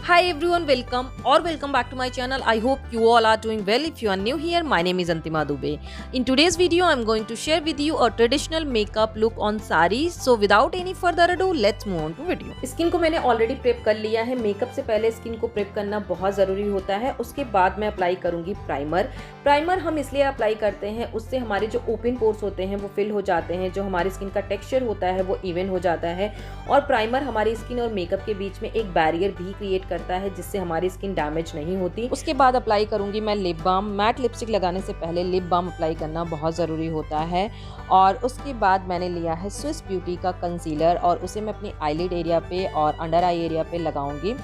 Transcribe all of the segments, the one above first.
Hi everyone, welcome back to my channel. I hope you all are doing well. If you are new here, my name is Antima Dubey. In today's video, I'm going to share with you a traditional makeup look on saree. So without any further ado, let's move on to video. Skin को मैंने already prep कर लिया है। Makeup से पहले skin को prep करना बहुत ज़रूरी होता है। उसके बाद मैं अप्लाई करूंगी प्राइमर हम इसलिए अप्लाई करते हैं, उससे हमारे जो ओपन पोर्स होते हैं वो फिल हो जाते हैं, जो हमारी स्किन का टेक्सचर होता है वो इवन हो जाता है और प्राइमर हमारी स्किन और मेकअप के बीच में एक बैरियर भी क्रिएट करता है जिससे हमारी स्किन डैमेज नहीं होती। उसके बाद अप्लाई करूंगी मैं लिप बाम। मैट लिपस्टिक लगाने से पहले लिप बाम अप्लाई करना बहुत ज़रूरी होता है। और उसके बाद मैंने लिया है स्विस ब्यूटी का कंसीलर और उसे मैं अपनी आईलिड एरिया पे और अंडर आई एरिया पे लगाऊंगी।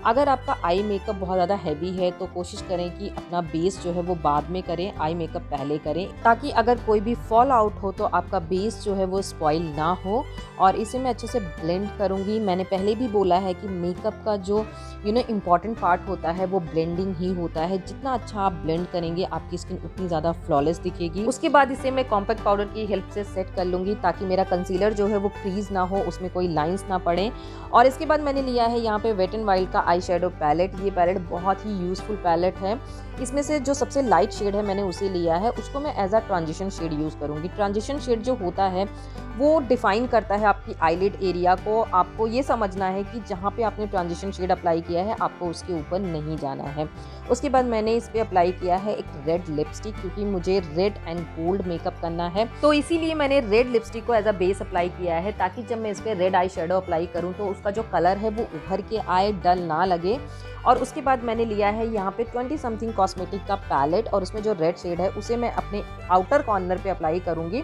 अगर आपका आई मेकअप बहुत ज़्यादा हैवी है तो कोशिश करें कि अपना बेस जो है वो बाद में करें, आई मेकअप पहले करें, ताकि अगर कोई भी फॉल आउट हो तो आपका बेस जो है वो स्पॉइल ना हो। और इसे मैं अच्छे से ब्लेंड करूँगी। मैंने पहले भी बोला है कि मेकअप का जो इम्पॉर्टेंट पार्ट होता है वो ब्लेंडिंग ही होता है। जितना अच्छा आप ब्लेंड करेंगे आपकी स्किन उतनी ज़्यादा फ्लॉलेस दिखेगी। उसके बाद इसे मैं कॉम्पैक्ट पाउडर की हेल्प से सेट कर लूँगी ताकि मेरा कंसीलर जो है वो क्रीज ना हो, उसमें कोई लाइंस ना पड़े। और इसके बाद मैंने लिया है यहाँ पे वेट एंड वाइल्ड का आई शेडो पैलेट। ये पैलेट बहुत ही यूजफुल पैलेट है। इसमें से जो सबसे लाइट शेड है मैंने उसे लिया है, उसको मैं as a transition shade use करूँगी। ट्रांजिशन शेड जो होता है वो डिफाइन करता है आपकी आईलिड एरिया को। आपको ये समझना है कि जहाँ पे आपने ट्रांजिशन शेड अप्लाई किया है आपको उसके ऊपर नहीं जाना है। उसके बाद मैंने इस पे अप्लाई किया है एक रेड लिपस्टिक, क्योंकि मुझे रेड एंड गोल्ड मेकअप करना है तो इसीलिए मैंने रेड लिपस्टिक को एज अ बेस अप्लाई किया है, ताकि जब मैं इस पे रेड आई शेडो अप्लाई करूँ तो उसका जो कलर है वो उभर के आए, डल ना लगे। और उसके बाद मैंने लिया है यहाँ पे 20 समथिंग कॉस्मेटिक का पैलेट और उसमें जो रेड शेड है उसे मैं अपने आउटर कॉर्नर पे अप्लाई करूँगी।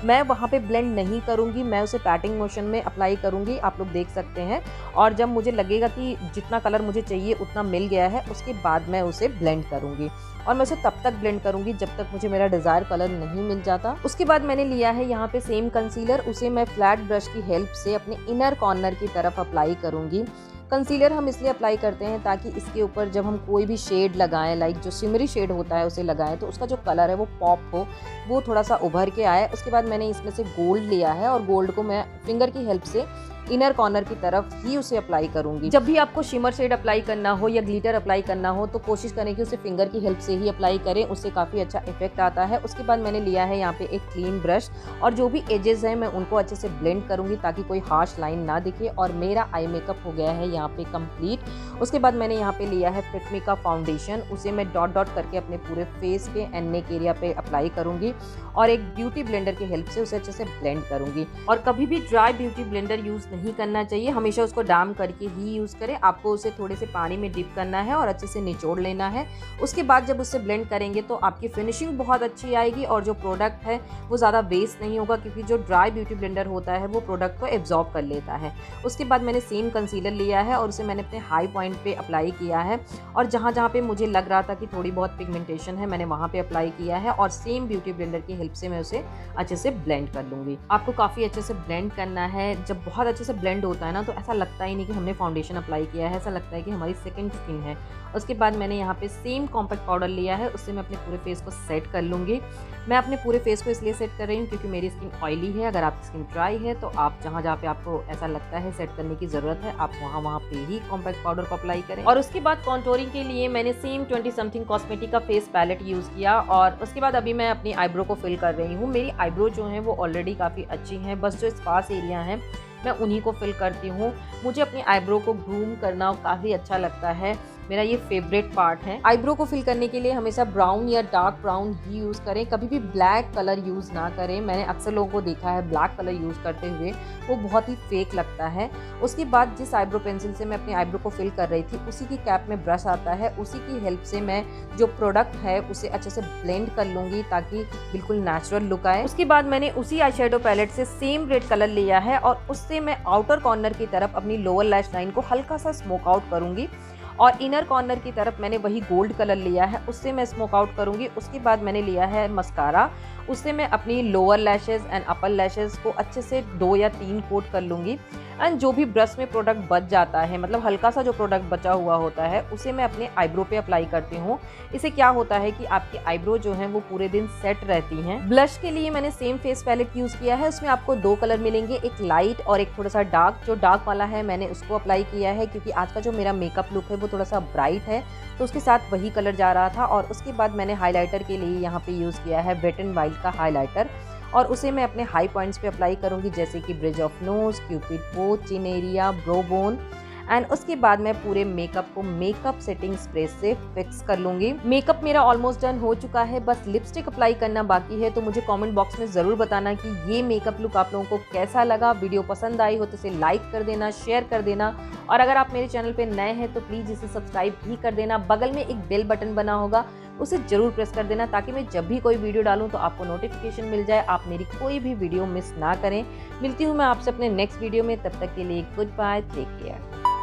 मैं वहाँ पे ब्लेंड नहीं करूँगी, मैं उसे पैटिंग मोशन में अप्लाई करूँगी, आप लोग देख सकते हैं। और जब मुझे लगेगा कि जितना कलर मुझे चाहिए उतना मिल गया है उसके बाद मैं उसे ब्लेंड करूँगी। और मैं उसे तब तक ब्लेंड करूँगी जब तक मुझे मेरा डिज़ायर कलर नहीं मिल जाता। उसके बाद मैंने लिया है यहाँ पे सेम कंसीलर, उसे मैं फ्लैट ब्रश की हेल्प से अपने इनर कॉर्नर की तरफ अप्लाई करूँगी। कंसीलर हम इसलिए अप्लाई करते हैं ताकि इसके ऊपर जब हम कोई भी शेड लगाएं, लाइक जो शिमरी शेड होता है उसे लगाएं, तो उसका जो कलर है वो पॉप हो, वो थोड़ा सा उभर के आए। उसके बाद मैंने इसमें से गोल्ड लिया है और गोल्ड को मैं फिंगर की हेल्प से इनर कॉर्नर की तरफ ही उसे अप्लाई करूंगी। जब भी आपको शिमर शेड अप्लाई करना हो या ग्लिटर अप्लाई करना हो तो कोशिश करें कि उसे फिंगर की हेल्प से ही अप्लाई करें, उससे काफ़ी अच्छा इफेक्ट आता है। उसके बाद मैंने लिया है यहाँ पे एक क्लीन ब्रश और जो भी एजेस हैं मैं उनको अच्छे से ब्लेंड करूंगी ताकि कोई हार्श लाइन ना दिखे। और मेरा आई मेकअप हो गया है यहाँ पे कंप्लीट। उसके बाद मैंने यहाँ पे लिया है फिट मी का फाउंडेशन, उसे मैं डॉट डॉट करके अपने पूरे फेस पे एंड नेक एरिया पे अप्लाई करूंगी और एक ब्यूटी ब्लेंडर की हेल्प से उसे अच्छे से ब्लेंड करूंगी। और कभी भी ड्राई ब्यूटी ब्लेंडर यूज़ नहीं करना चाहिए, हमेशा उसको डैम करके ही यूज़ करें। आपको उसे थोड़े से पानी में डिप करना है और अच्छे से निचोड़ लेना है। उसके बाद जब उससे ब्लेंड करेंगे तो आपकी फिनिशिंग बहुत अच्छी आएगी और जो प्रोडक्ट है वो ज़्यादा वेस्ट नहीं होगा, क्योंकि जो ड्राई ब्यूटी ब्लेंडर होता है वो प्रोडक्ट को एब्जॉर्ब कर लेता है। उसके बाद मैंने सेम कंसीलर लिया है और उसे मैंने अपने हाई पॉइंट पे अप्लाई किया है और जहाँ जहाँ पे मुझे लग रहा था कि थोड़ी बहुत पिगमेंटेशन है मैंने वहाँ पे अप्लाई किया है और सेम ब्यूटी ब्लेंडर की हेल्प से मैं उसे अच्छे से ब्लेंड कर लूँगी। आपको काफ़ी अच्छे से ब्लेंड करना है। जब बहुत अच्छे से ब्लेंड होता है ना तो ऐसा लगता ही नहीं कि हमने फाउंडेशन अप्लाई किया है, ऐसा लगता है कि हमारी सेकंड स्किन है। उसके बाद मैंने यहाँ पे सेम कॉम्पैक्ट पाउडर लिया है, उससे मैं अपने पूरे फेस को सेट कर लूँगी। मैं अपने पूरे फेस को इसलिए सेट कर रही हूँ क्योंकि मेरी स्किन ऑयली है। अगर आपकी स्किन ड्राई है तो आप जहाँ जहाँ पे आपको ऐसा लगता है सेट करने की ज़रूरत है आप वहाँ पे ही कॉम्पैक्ट पाउडर को अप्लाई करें। और उसके बाद कॉन्टोरिंग के लिए मैंने सेम 20 समथिंग कॉस्मेटिक का फेस पैलेट यूज़ किया और उसके बाद अभी मैं अपनी आईब्रो को फिल कर रही हूँ। मेरी आईब्रो जो है वो ऑलरेडी काफ़ी अच्छी हैं, बस जो स्पार्स एरिया हैं मैं उन्हीं को फिल करती हूँ। मुझे अपनी आईब्रो को ग्रूम करना काफ़ी अच्छा लगता है, मेरा ये फेवरेट पार्ट है। आईब्रो को फिल करने के लिए हमेशा ब्राउन या डार्क ब्राउन ही यूज़ करें, कभी भी ब्लैक कलर यूज़ ना करें। मैंने अक्सर लोगों को देखा है ब्लैक कलर यूज़ करते हुए, वो बहुत ही फेक लगता है। उसके बाद जिस आईब्रो पेंसिल से मैं अपनी आईब्रो को फिल कर रही थी उसी की कैप में ब्रश आता है, उसी की हेल्प से मैं जो प्रोडक्ट है उसे अच्छे से ब्लेंड कर लूँगी ताकि बिल्कुल नेचुरल लुक आए। उसके बाद मैंने उसी आई शेडो पैलेट से सेम रेड कलर लिया है और उससे मैं आउटर कॉर्नर की तरफ अपनी लोअर लैश लाइन को हल्का सा स्मोक आउट करूँगी और इनर कॉर्नर की तरफ मैंने वही गोल्ड कलर लिया है, उससे मैं स्मोक आउट करूँगी। उसके बाद मैंने लिया है मस्कारा, उससे मैं अपनी lower lashes and upper lashes को अच्छे से 2 या 3 कोट कर लूँगी। एंड जो भी ब्रश में प्रोडक्ट बच जाता है, मतलब हल्का सा जो प्रोडक्ट बचा हुआ होता है, उसे मैं अपने आईब्रो पे अप्लाई करती हूँ। इससे क्या होता है कि आपकी आईब्रो जो है वो पूरे दिन सेट रहती हैं। ब्लश के लिए मैंने सेम फेस पैलेट यूज़ किया है, उसमें आपको 2 कलर मिलेंगे, एक लाइट और एक थोड़ा सा डार्क। जो डार्क वाला है मैंने उसको अप्लाई किया है क्योंकि आज का जो मेरा मेकअप लुक है वो थोड़ा सा ब्राइट है, तो उसके साथ वही कलर जा रहा था। और उसके बाद मैंने हाइलाइटर के लिए यहाँ पे यूज़ किया है वेट एंड वाइल्ड का हाइलाइटर, और उसे मैं अपने हाई पॉइंट्स पे अप्लाई करूँगी, जैसे कि ब्रिज ऑफ नोज, क्यूपिड बो, चिन एरिया, ब्रो बोन। एंड उसके बाद मैं पूरे मेकअप को मेकअप सेटिंग स्प्रे से फिक्स कर लूँगी। मेकअप मेरा ऑलमोस्ट डन हो चुका है, बस लिपस्टिक अप्लाई करना बाकी है। तो मुझे कमेंट बॉक्स में ज़रूर बताना कि ये मेकअप लुक आप लोगों को कैसा लगा। वीडियो पसंद आई हो तो इसे लाइक कर देना, शेयर कर देना, और अगर आप मेरे चैनल पे नए हैं तो प्लीज़ इसे सब्सक्राइब भी कर देना। बगल में एक बेल बटन बना होगा, उसे ज़रूर प्रेस कर देना ताकि मैं जब भी कोई वीडियो डालूं तो आपको नोटिफिकेशन मिल जाए, आप मेरी कोई भी वीडियो मिस ना करें। मिलती हूँ मैं आपसे अपने नेक्स्ट वीडियो में, तब तक के लिए गुड बाय, टेक केयर।